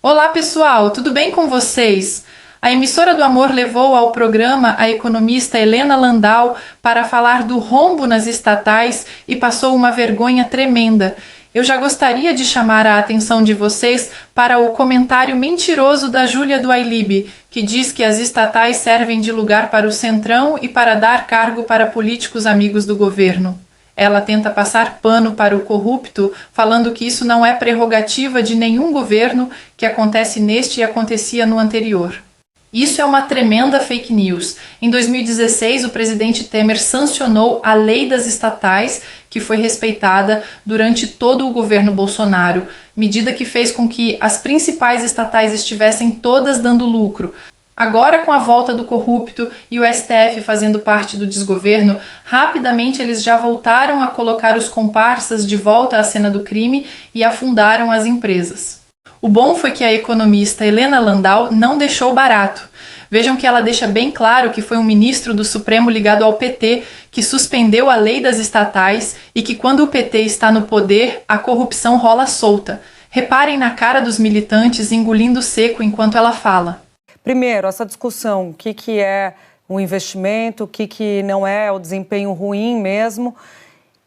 Olá pessoal, tudo bem com vocês? A Emissora do Amor levou ao programa a economista Helena Landau para falar do rombo nas estatais e passou uma vergonha tremenda. Eu já gostaria de chamar a atenção de vocês para o comentário mentiroso da Júlia do Ailib, que diz que as estatais servem de lugar para o Centrão e para dar cargo para políticos amigos do governo. Ela tenta passar pano para o corrupto, falando que isso não é prerrogativa de nenhum governo, que acontece neste e acontecia no anterior. Isso é uma tremenda fake news. Em 2016, o presidente Temer sancionou a lei das estatais, que foi respeitada durante todo o governo Bolsonaro, medida que fez com que as principais estatais estivessem todas dando lucro. Agora, com a volta do corrupto e o STF fazendo parte do desgoverno, rapidamente eles já voltaram a colocar os comparsas de volta à cena do crime e afundaram as empresas. O bom foi que a economista Helena Landau não deixou barato. Vejam que ela deixa bem claro que foi um ministro do Supremo ligado ao PT que suspendeu a lei das estatais e que quando o PT está no poder, a corrupção rola solta. Reparem na cara dos militantes engolindo seco enquanto ela fala. Primeiro, essa discussão, o que é um investimento, o que não é, o desempenho ruim mesmo,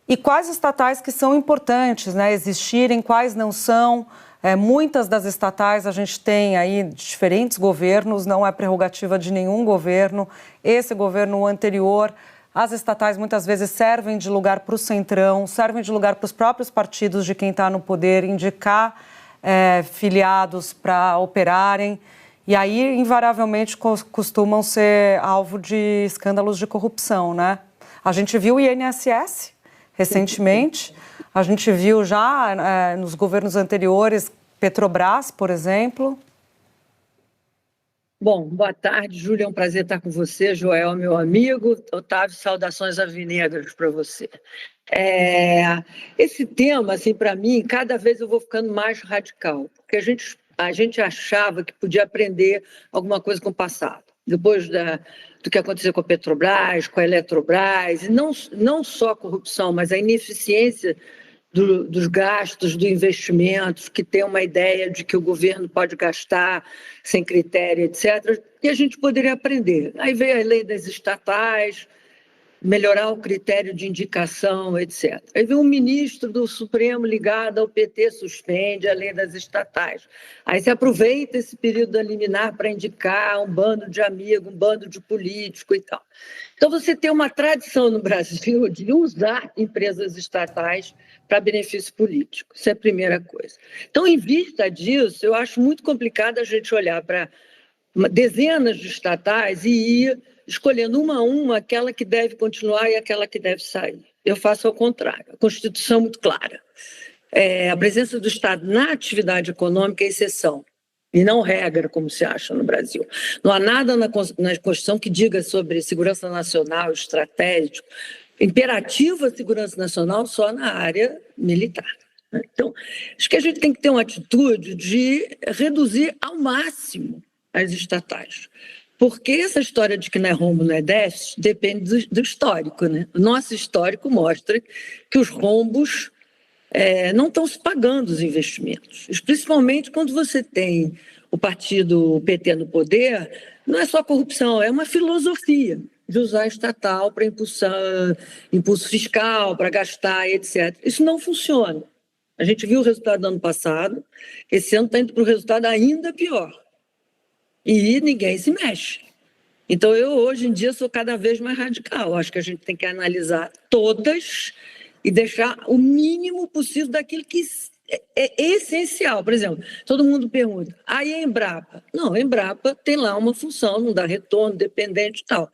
e quais estatais que são importantes, né, existirem, quais não são. Muitas das estatais a gente tem aí diferentes governos, não é prerrogativa de nenhum governo. Esse governo anterior, as estatais muitas vezes servem de lugar para o Centrão, servem de lugar para os próprios partidos de quem está no poder, indicar filiados para operarem. E aí, invariavelmente, costumam ser alvo de escândalos de corrupção, né? A gente viu o INSS recentemente, a gente viu já nos governos anteriores, Petrobras, por exemplo. Bom, boa tarde, Júlia, é um prazer estar com você, Joel, meu amigo. Otávio, saudações alvinegras para você. Esse tema, assim, para mim, cada vez eu vou ficando mais radical, porque a gente achava que podia aprender alguma coisa com o passado. Depois do que aconteceu com a Petrobras, com a Eletrobras, e não só a corrupção, mas a ineficiência dos gastos, do investimento, que tem uma ideia de que o governo pode gastar sem critério, etc., e a gente poderia aprender. Aí veio a lei das estatais, melhorar o critério de indicação, etc. Aí vem um ministro do Supremo ligado ao PT, suspende a lei das estatais. Aí se aproveita esse período liminar para indicar um bando de amigos, um bando de político e tal. Então você tem uma tradição no Brasil de usar empresas estatais para benefício político. Isso é a primeira coisa. Então, em vista disso, eu acho muito complicado a gente olhar para dezenas de estatais e ir escolhendo uma a uma aquela que deve continuar e aquela que deve sair. Eu faço ao contrário. A Constituição é muito clara. A presença do Estado na atividade econômica é exceção, e não regra, como se acha no Brasil. Não há nada na Constituição que diga sobre segurança nacional, estratégico, imperativa segurança nacional só na área militar. Então, acho que a gente tem que ter uma atitude de reduzir ao máximo as estatais. Porque essa história de que não é rombo, não é déficit, depende do histórico, né? O nosso histórico mostra que os rombos não estão se pagando os investimentos. Principalmente quando você tem o partido PT no poder, não é só corrupção, é uma filosofia de usar estatal para impulso fiscal, para gastar, etc. Isso não funciona. A gente viu o resultado do ano passado, esse ano está indo para o resultado ainda pior. E ninguém se mexe. Então, eu, hoje em dia, sou cada vez mais radical. Acho que a gente tem que analisar todas e deixar o mínimo possível daquilo que é essencial. Por exemplo, todo mundo pergunta, e a Embrapa? Não, a Embrapa tem lá uma função, não dá retorno, dependente e tal.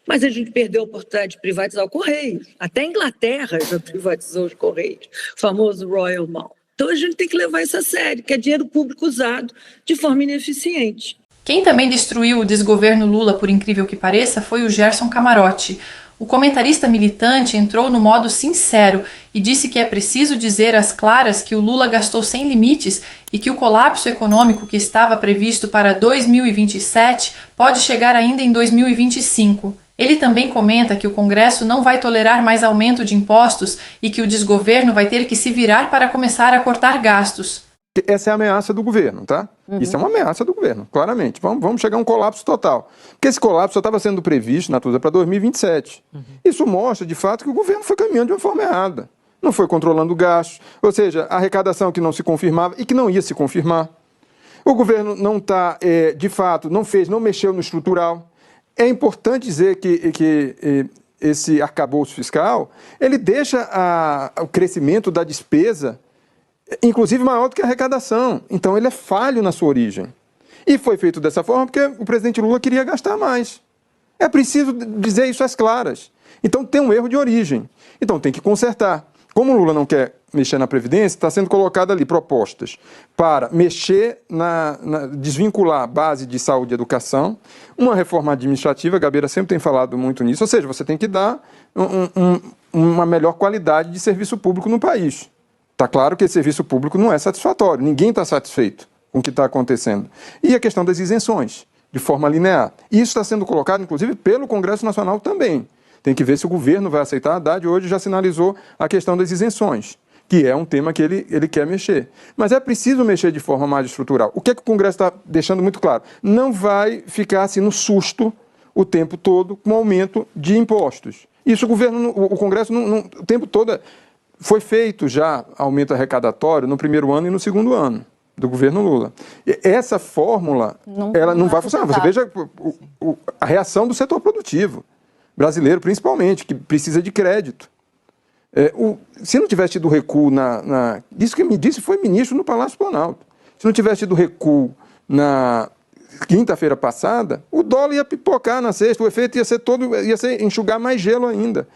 Mas a gente perdeu a oportunidade de privatizar o Correio. Até a Inglaterra já privatizou os Correios, o famoso Royal Mail. Então, a gente tem que levar isso a sério, que é dinheiro público usado de forma ineficiente. Quem também destruiu o desgoverno Lula, por incrível que pareça, foi o Gerson Camarote. O comentarista militante entrou no modo sincero e disse que é preciso dizer às claras que o Lula gastou sem limites e que o colapso econômico que estava previsto para 2027 pode chegar ainda em 2025. Ele também comenta que o Congresso não vai tolerar mais aumento de impostos e que o desgoverno vai ter que se virar para começar a cortar gastos. Essa é a ameaça do governo, tá? Isso é uma ameaça do governo, claramente. Vamos chegar a um colapso total. Porque esse colapso só estava sendo previsto, Natuza, para 2027. Isso mostra, de fato, que o governo foi caminhando de uma forma errada. Não foi controlando gastos, ou seja, a arrecadação que não se confirmava e que não ia se confirmar. O governo não está, de fato, não mexeu no estrutural. É importante dizer que esse arcabouço fiscal, ele deixa o crescimento da despesa inclusive maior do que a arrecadação. Então ele é falho na sua origem. E foi feito dessa forma porque o presidente Lula queria gastar mais. É preciso dizer isso às claras. Então tem um erro de origem. Então tem que consertar. Como o Lula não quer mexer na Previdência, está sendo colocado ali propostas para mexer, desvincular a base de saúde e educação, uma reforma administrativa, a Gabeira sempre tem falado muito nisso, ou seja, você tem que dar uma melhor qualidade de serviço público no país. Está claro que esse serviço público não é satisfatório, ninguém está satisfeito com o que está acontecendo. E a questão das isenções, de forma linear. Isso está sendo colocado, inclusive, pelo Congresso Nacional também. Tem que ver se o governo vai aceitar. A Haddad hoje já sinalizou a questão das isenções, que é um tema que ele quer mexer. Mas é preciso mexer de forma mais estrutural. O que é que o Congresso está deixando muito claro? Não vai ficar assim no susto o tempo todo com aumento de impostos. Isso o Congresso o tempo todo foi feito já aumento arrecadatório no primeiro ano e no segundo ano do governo Lula. E essa fórmula ela não vai funcionar. Você veja a reação do setor produtivo brasileiro, principalmente, que precisa de crédito. Se não tivesse tido recuo isso que me disse foi ministro no Palácio Planalto. Se não tivesse tido recuo na quinta-feira passada, o dólar ia pipocar na sexta, o efeito ia ser enxugar mais gelo ainda.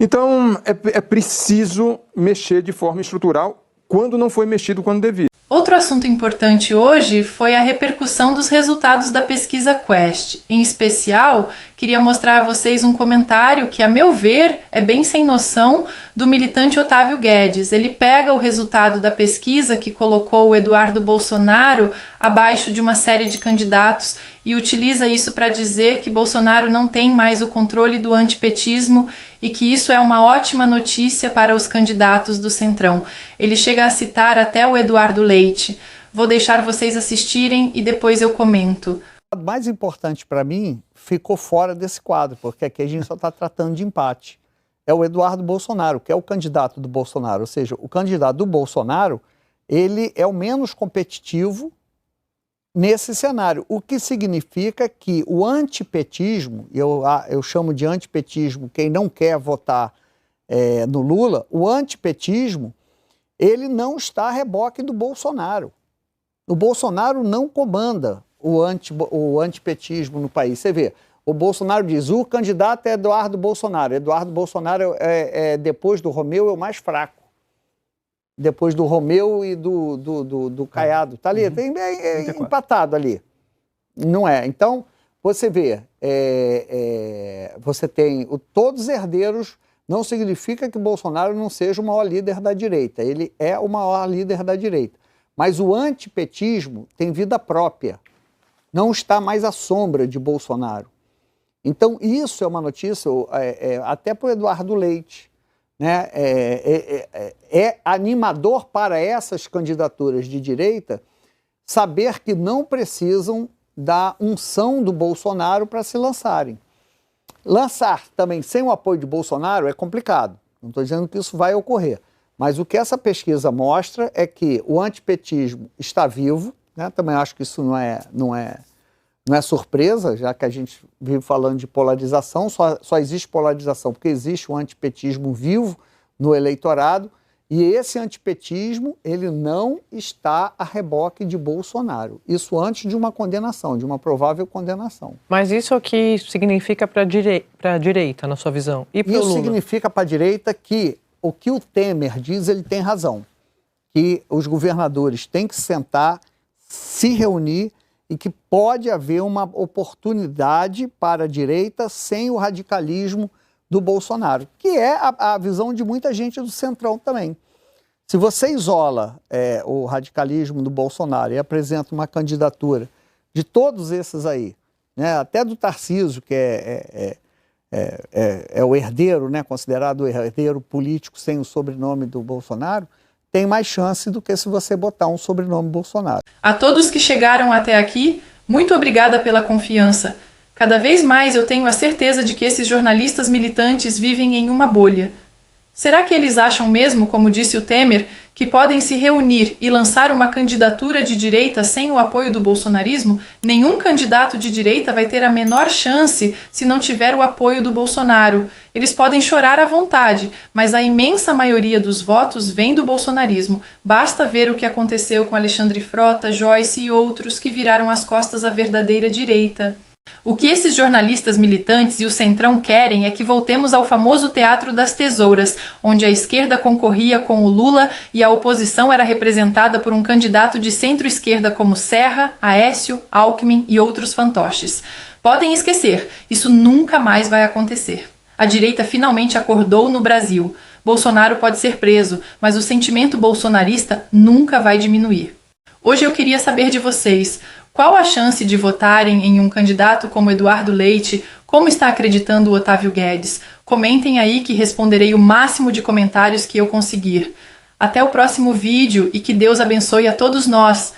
Então, é preciso mexer de forma estrutural quando não foi mexido quando devia. Outro assunto importante hoje foi a repercussão dos resultados da pesquisa Quest. Em especial, queria mostrar a vocês um comentário que, a meu ver, é bem sem noção, do militante Otávio Guedes. Ele pega o resultado da pesquisa que colocou o Eduardo Bolsonaro abaixo de uma série de candidatos e utiliza isso para dizer que Bolsonaro não tem mais o controle do antipetismo e que isso é uma ótima notícia para os candidatos do Centrão. Ele chega a citar até o Eduardo Leite. Vou deixar vocês assistirem e depois eu comento. O mais importante para mim ficou fora desse quadro, porque aqui a gente só está tratando de empate. É o Eduardo Bolsonaro, que é o candidato do Bolsonaro. Ou seja, o candidato do Bolsonaro, ele é o menos competitivo nesse cenário, o que significa que o antipetismo, eu chamo de antipetismo quem não quer votar no Lula, o antipetismo, ele não está a reboque do Bolsonaro. O Bolsonaro não comanda o antipetismo no país. Você vê, o Bolsonaro diz, o candidato é Eduardo Bolsonaro. Eduardo Bolsonaro, depois do Romeu, é o mais fraco. Depois do Romeu e do Caiado. Está ali, empatado ali. Não é? Então, você vê, você tem todos os herdeiros, não significa que Bolsonaro não seja o maior líder da direita. Ele é o maior líder da direita. Mas o antipetismo tem vida própria. Não está mais à sombra de Bolsonaro. Então, isso é uma notícia até para o Eduardo Leite. Né? É animador para essas candidaturas de direita saber que não precisam da unção do Bolsonaro para se lançarem. Lançar também sem o apoio de Bolsonaro é complicado. Não estou dizendo que isso vai ocorrer. Mas o que essa pesquisa mostra é que o antipetismo está vivo. Né? Também acho que isso não é surpresa, já que a gente vive falando de polarização, só existe polarização porque existe um antipetismo vivo no eleitorado, e esse antipetismo, ele não está a reboque de Bolsonaro. Isso antes de uma condenação, de uma provável condenação. Mas isso é o que significa para a direita, na sua visão? E para o Lula? Isso significa para a direita que o que o Temer diz, ele tem razão. Que os governadores têm que sentar, se reunir, e que pode haver uma oportunidade para a direita sem o radicalismo do Bolsonaro, que é a visão de muita gente do Centrão também. Se você isola o radicalismo do Bolsonaro e apresenta uma candidatura de todos esses aí, né, até do Tarcísio, que é o herdeiro, né, considerado o herdeiro político sem o sobrenome do Bolsonaro, tem mais chance do que se você botar um sobrenome Bolsonaro. A todos que chegaram até aqui, muito obrigada pela confiança. Cada vez mais eu tenho a certeza de que esses jornalistas militantes vivem em uma bolha. Será que eles acham mesmo, como disse o Temer, que podem se reunir e lançar uma candidatura de direita sem o apoio do bolsonarismo? Nenhum candidato de direita vai ter a menor chance se não tiver o apoio do Bolsonaro. Eles podem chorar à vontade, mas a imensa maioria dos votos vem do bolsonarismo. Basta ver o que aconteceu com Alexandre Frota, Joyce e outros que viraram as costas à verdadeira direita. O que esses jornalistas militantes e o Centrão querem é que voltemos ao famoso teatro das tesouras, onde a esquerda concorria com o Lula e a oposição era representada por um candidato de centro-esquerda como Serra, Aécio, Alckmin e outros fantoches. Podem esquecer, isso nunca mais vai acontecer. A direita finalmente acordou no Brasil. Bolsonaro pode ser preso, mas o sentimento bolsonarista nunca vai diminuir. Hoje eu queria saber de vocês. Qual a chance de votarem em um candidato como Eduardo Leite? Como está acreditando o Otávio Guedes? Comentem aí que responderei o máximo de comentários que eu conseguir. Até o próximo vídeo e que Deus abençoe a todos nós.